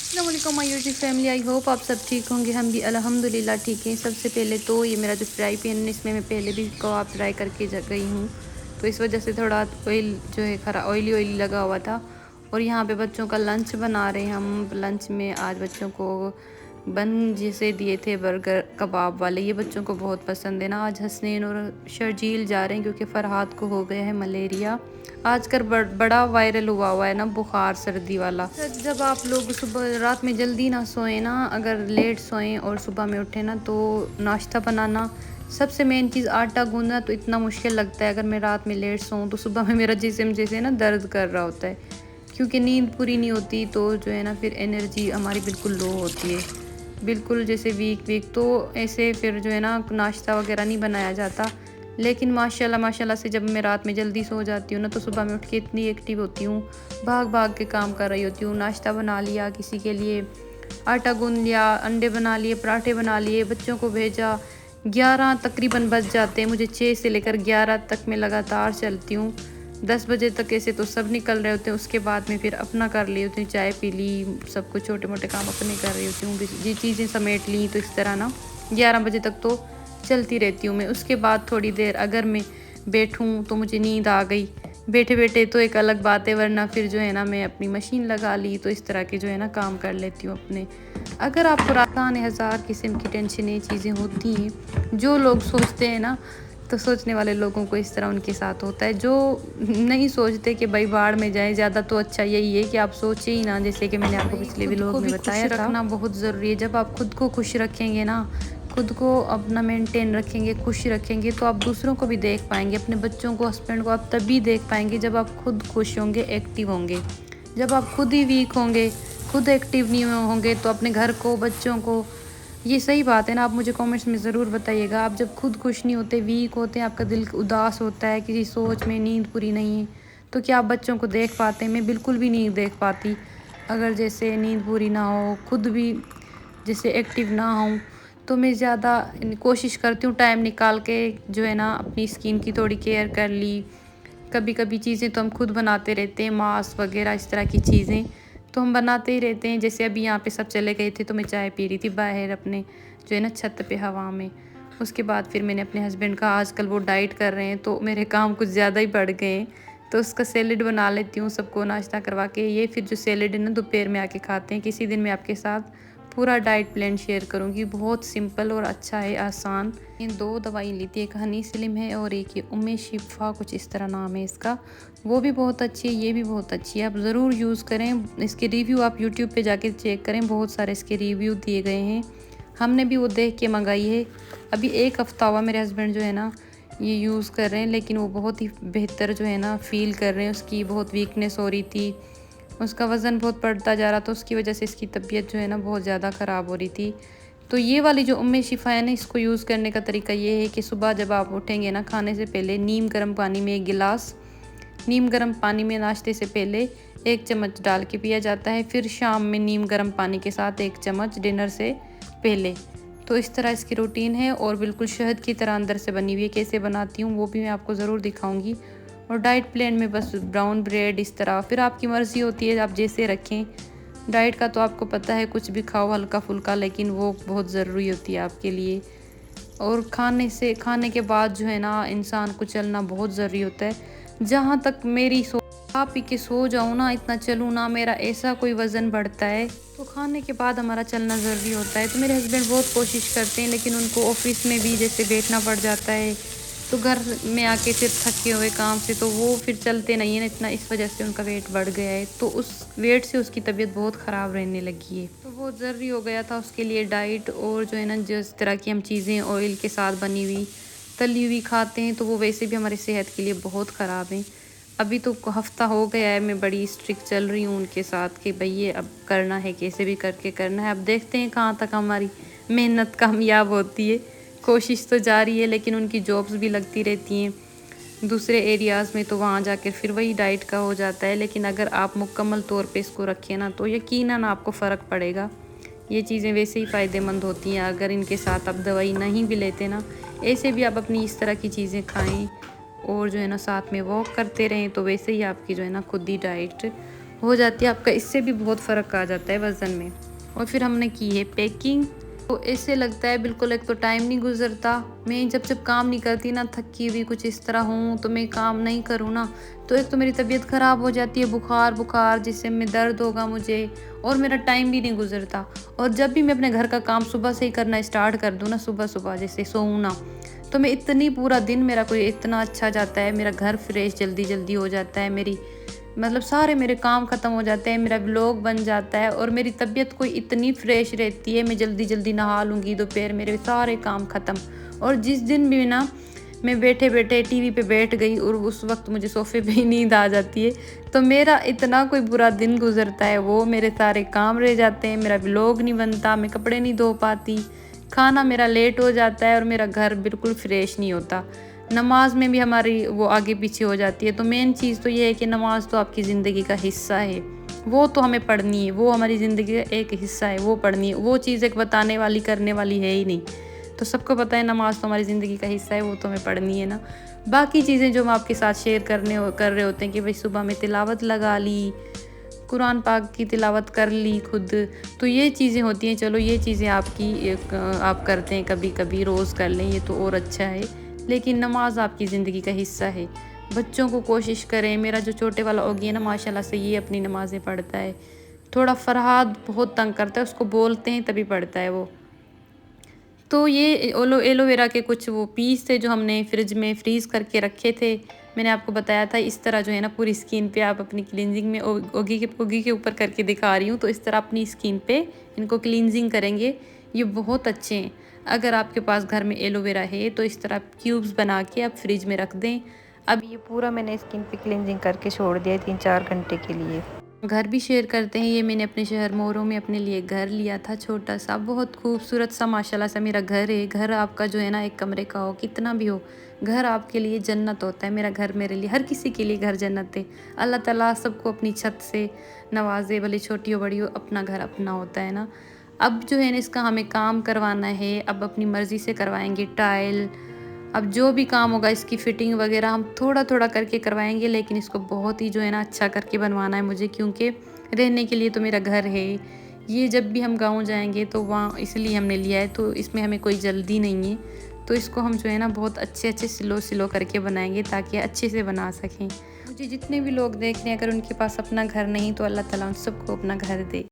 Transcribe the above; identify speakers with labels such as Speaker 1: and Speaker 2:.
Speaker 1: अस्सलामुअलैकुम my YouTube family. I hope आप सब ठीक होंगे। हम भी अल्हम्दुलिल्लाह ठीक हैं। सबसे पहले तो ये मेरा जो फ्राई पैन है, इसमें मैं पहले भी कबाब फ्राई करके गई हूँ, तो इस वजह से थोड़ा ऑयल जो है खरा ऑयली ऑयली लगा हुआ था। और यहाँ पे बच्चों का लंच बना रहे हैं हम। लंच में आज बच्चों को बन जैसे दिए थे बर्गर कबाब वाले, ये बच्चों को बहुत पसंद है ना। आज हसनैन और शर्जील जा रहे हैं क्योंकि फ़रहाद को हो गया है मलेरिया। आजकल बड़ा वायरल हुआ है ना बुखार सर्दी वाला। जब आप लोग सुबह रात में जल्दी ना सोएं ना, अगर लेट सोएं और सुबह में उठे ना, तो नाश्ता बनाना सबसे मेन चीज़ आटा गूंदना तो इतना मुश्किल लगता है। अगर मैं रात में लेट सोऊं तो सुबह में मेरा जिस्म जैसे ना दर्द कर रहा होता है, क्योंकि नींद पूरी नहीं होती। तो जो है ना फिर एनर्जी हमारी बिल्कुल लो होती है, बिल्कुल जैसे वीक तो ऐसे फिर जो है ना नाश्ता वगैरह नहीं बनाया जाता। लेकिन माशाल्लाह से जब मैं रात में जल्दी सो जाती हूँ ना, तो सुबह में उठ के इतनी एक्टिव होती हूँ, भाग भाग के काम कर रही होती हूँ। नाश्ता बना लिया, किसी के लिए आटा गूंद लिया, अंडे बना लिए, पराठे बना लिए, बच्चों को भेजा। 11 तकरीबन बज जाते हैं मुझे। 6 से लेकर 11 तक मैं लगातार चलती हूँ। 10 बजे तक ऐसे तो सब निकल रहे होते हैं। उसके बाद में फिर अपना कर ली होती हूँ, चाय पी ली, सब कुछ छोटे मोटे काम अपने कर रही होती हूँ, ये चीज़ें समेट ली। तो इस तरह ना 11 बजे तक तो चलती रहती हूँ मैं। उसके बाद थोड़ी देर अगर मैं बैठूँ तो मुझे नींद आ गई, बैठे बैठे तो एक अलग बात है, वरना फिर जो है ना मैं अपनी मशीन लगा ली, तो इस तरह के जो है ना काम कर लेती हूँ अपने। अगर आपको रातान हज़ार किस्म की टेंशनें चीज़ें होती हैं, जो लोग सोचते हैं ना, तो सोचने वाले लोगों को इस तरह उनके साथ होता है। जो नहीं सोचते कि भाई बाढ़ में जाए ज़्यादा, तो अच्छा यही है कि आप सोचे ही ना। जैसे कि मैंने आपको पिछले व्लॉग में बताया था, रखना बहुत ज़रूरी है। जब आप खुद को खुश रखेंगे ना, खुद को अपना मेंटेन रखेंगे, खुश रखेंगे, तो आप दूसरों को भी देख पाएंगे, अपने बच्चों को, हस्बैंड को आप तभी देख पाएंगे जब आप खुद खुश होंगे, एक्टिव होंगे। जब आप खुद ही वीक होंगे, खुद एक्टिव नहीं होंगे, तो अपने घर को, बच्चों को, ये सही बात है ना। आप मुझे कमेंट्स में ज़रूर बताइएगा, आप जब खुद खुश नहीं होते, वीक होते हैं, आपका दिल उदास होता है, किसी सोच में नींद पूरी नहीं है, तो क्या आप बच्चों को देख पाते हैं? मैं बिल्कुल भी नहीं देख पाती। अगर जैसे नींद पूरी ना हो, खुद भी जैसे एक्टिव ना हूँ, तो मैं ज़्यादा कोशिश करती हूँ टाइम निकाल के जो है ना अपनी स्किन की थोड़ी केयर कर ली। कभी कभी चीज़ें तो हम खुद बनाते रहते हैं, मास्क वगैरह इस तरह की चीज़ें तो हम बनाते ही रहते हैं। जैसे अभी यहाँ पे सब चले गए थे, तो मैं चाय पी रही थी बाहर अपने जो है ना छत पे हवा में। उसके बाद फिर मैंने अपने हस्बैंड का, आजकल वो डाइट कर रहे हैं, तो मेरे काम कुछ ज़्यादा ही बढ़ गए हैं, तो उसका सैलेड बना लेती हूँ सबको नाश्ता करवा के। ये फिर जो सैलेड है ना दोपहर में आके खाते हैं। किसी दिन मैं आपके साथ पूरा डाइट प्लान शेयर करूँगी, बहुत सिंपल और अच्छा है, आसान। इन 2 दवाई ली थी, एक हनी स्लिम है और एक ये उम्मे शिफा कुछ इस तरह नाम है इसका। वो भी बहुत अच्छी है, ये भी बहुत अच्छी है, आप ज़रूर यूज़ करें। इसके रिव्यू आप यूट्यूब पे जाके चेक करें, बहुत सारे इसके रिव्यू दिए गए हैं। हमने भी वो देख के मंगाई है। अभी 1 हफ़्ता हुआ मेरे हस्बैंड जो है ना ये यूज़ कर रहे हैं, लेकिन वो बहुत ही बेहतर जो है ना फ़ील कर रहे हैं। उसकी बहुत वीकनेस हो रही थी, उसका वज़न बहुत बढ़ता जा रहा था, उसकी वजह से इसकी तबीयत जो है ना बहुत ज़्यादा ख़राब हो रही थी। तो ये वाली जो उम्मे शिफ़ा है ना, इसको यूज़ करने का तरीका ये है कि सुबह जब आप उठेंगे ना, खाने से पहले नीम गर्म पानी में 1 गिलास, नीम गर्म पानी में नाश्ते से पहले 1 चम्मच डाल के पिया जाता है। फिर शाम में नीम गर्म पानी के साथ 1 चम्मच डिनर से पहले। तो इस तरह इसकी रूटीन है और बिल्कुल शहद की तरह अंदर से बनी हुई है। कैसे बनाती हूँ वो भी मैं आपको ज़रूर दिखाऊंगी। और डाइट प्लान में बस ब्राउन ब्रेड इस तरह, फिर आपकी मर्ज़ी होती है आप जैसे रखें। डाइट का तो आपको पता है, कुछ भी खाओ हल्का फुल्का, लेकिन वो बहुत ज़रूरी होती है आपके लिए। और खाने के बाद जो है ना इंसान को चलना बहुत ज़रूरी होता है। जहाँ तक मेरी खा पी के सो जाऊँ ना, इतना चलूँ ना, मेरा ऐसा कोई वज़न बढ़ता है, तो खाने के बाद हमारा चलना ज़रूरी होता है। तो मेरे हस्बैंड बहुत कोशिश करते हैं, लेकिन उनको ऑफिस में भी जैसे बैठना पड़ जाता है, तो घर में आके फिर थके हुए काम से, तो वो फिर चलते नहीं है ना इतना, इस वजह से उनका वेट बढ़ गया है। तो उस वेट से उसकी तबीयत बहुत ख़राब रहने लगी है, तो बहुत ज़रूरी हो गया था उसके लिए डाइट। और जो है ना जिस तरह की हम चीज़ें ऑयल के साथ बनी हुई, तली हुई खाते हैं, तो वो वैसे भी हमारी सेहत के लिए बहुत ख़राब है। अभी तो हफ़्ता हो गया है, मैं बड़ी स्ट्रिक्ट चल रही हूँ उनके साथ कि भई ये अब करना है, कैसे भी करके करना है। अब देखते हैं कहाँ तक हमारी मेहनत कामयाब होती है। कोशिश तो जारी है, लेकिन उनकी जॉब्स भी लगती रहती हैं दूसरे एरियाज़ में, तो वहाँ जाकर फिर वही डाइट का हो जाता है। लेकिन अगर आप मुकम्मल तौर पे इसको रखें ना, तो यकीनन आपको फ़र्क पड़ेगा। ये चीज़ें वैसे ही फ़ायदेमंद होती हैं, अगर इनके साथ आप दवाई नहीं भी लेते ना, ऐसे भी आप अपनी इस तरह की चीज़ें खाएं और जो है ना साथ में वॉक करते रहें, तो वैसे ही आपकी जो है ना खुद ही डाइट हो जाती है आपका, इससे भी बहुत फ़र्क आ जाता है वज़न में। और फिर हमने की है पैकिंग, तो ऐसे लगता है बिल्कुल, एक तो टाइम नहीं गुजरता। मैं जब काम नहीं करती ना, थकी हुई कुछ इस तरह हूँ, तो मैं काम नहीं करूँ ना, तो एक तो मेरी तबीयत ख़राब हो जाती है, बुखार बुखार जिससे में दर्द होगा मुझे, और मेरा टाइम भी नहीं गुजरता। और जब भी मैं अपने घर का काम सुबह से ही करना स्टार्ट कर दूँ ना, सुबह सुबह जैसे सोऊँ ना, तो मैं इतनी पूरा दिन मेरा कोई इतना अच्छा जाता है, मेरा घर फ्रेश जल्दी जल्दी हो जाता है, मेरी मतलब सारे मेरे काम ख़त्म हो जाते हैं, मेरा व्लॉग बन जाता है, और मेरी तबीयत कोई इतनी फ्रेश रहती है, मैं जल्दी जल्दी नहा लूँगी, दोपहर मेरे सारे काम ख़त्म। और जिस दिन भी ना मैं बैठे बैठे टीवी पे बैठ गई और उस वक्त मुझे सोफ़े पे ही नींद आ जाती है, तो मेरा इतना कोई बुरा दिन गुजरता है, वो मेरे सारे काम रह जाते हैं, मेरा व्लॉग नहीं बनता, मैं कपड़े नहीं धो पाती, खाना मेरा लेट हो जाता है, और मेरा घर बिल्कुल फ्रेश नहीं होता। नमाज में भी हमारी वो आगे पीछे हो जाती है। तो मेन चीज़ तो ये है कि नमाज तो आपकी ज़िंदगी का हिस्सा है, वो तो हमें पढ़नी है, वो हमारी ज़िंदगी का एक हिस्सा है, वो पढ़नी है। वो चीज़ एक बताने वाली करने वाली है ही नहीं। तो सबको पता है नमाज तो हमारी ज़िंदगी का हिस्सा है, वो तो हमें पढ़नी है ना। बाकी चीज़ें जो हम आपके साथ शेयर कर रहे होते हैं कि भाई सुबह में तिलावत लगा ली, कुरान पाक की तिलावत कर ली खुद, तो ये चीज़ें होती हैं। चलो ये चीज़ें आप करते हैं कभी कभी, रोज़ कर लें, ये तो और अच्छा है। लेकिन नमाज आपकी ज़िंदगी का हिस्सा है। बच्चों को कोशिश करें, मेरा जो छोटे वाला ओगी है ना, माशाल्लाह से ये अपनी नमाज़ें पढ़ता है। थोड़ा फ़रहाद बहुत तंग करता है, उसको बोलते हैं तभी पढ़ता है वो। तो ये एलोवेरा के कुछ वो पीस थे जो हमने फ्रिज में फ्रीज़ करके रखे थे। मैंने आपको बताया था इस तरह जो है ना पूरी स्किन पे आप अपनी क्लींजिंग में ओगी के ऊपर करके दिखा रही हूँ, तो इस तरह अपनी स्किन पे इनको क्लींजिंग करेंगे। ये बहुत अच्छे हैं। अगर आपके पास घर में एलोवेरा है तो इस तरह क्यूब्स बना के आप फ्रिज में रख दें। अब ये पूरा मैंने स्किन पे क्लींजिंग करके छोड़ दिया है 3-4 घंटे के लिए। घर भी शेयर करते हैं। ये मैंने अपने शहर मोरो में अपने लिए घर लिया था, छोटा सा, बहुत खूबसूरत सा माशाल्लाह सा मेरा घर है। घर आपका जो है ना एक कमरे का हो, कितना भी हो, घर आपके लिए जन्नत होता है। मेरा घर मेरे लिए, हर किसी के लिए घर जन्नत है। अल्लाह ताला सबको अपनी छत से नवाजे, भले छोटी हो बड़ी हो, अपना घर अपना होता है ना। अब जो है ना इसका हमें काम करवाना है, अब अपनी मर्ज़ी से करवाएंगे टाइल। अब जो भी काम होगा इसकी फ़िटिंग वगैरह हम थोड़ा थोड़ा करके करवाएंगे, लेकिन इसको बहुत ही जो है ना अच्छा करके बनवाना है मुझे, क्योंकि रहने के लिए तो मेरा घर है। ये जब भी हम गाँव जाएंगे तो वहाँ इसलिए हमने लिया है, तो इसमें हमें कोई जल्दी नहीं है। तो इसको हम जो है ना बहुत अच्छे अच्छे सिलो सिलो करके बनाएंगे ताकि अच्छे से बना सकें। मुझे जितने भी लोग देख रहे हैं, अगर उनके पास अपना घर नहीं तो अल्लाह ताला उन सबको अपना घर दे।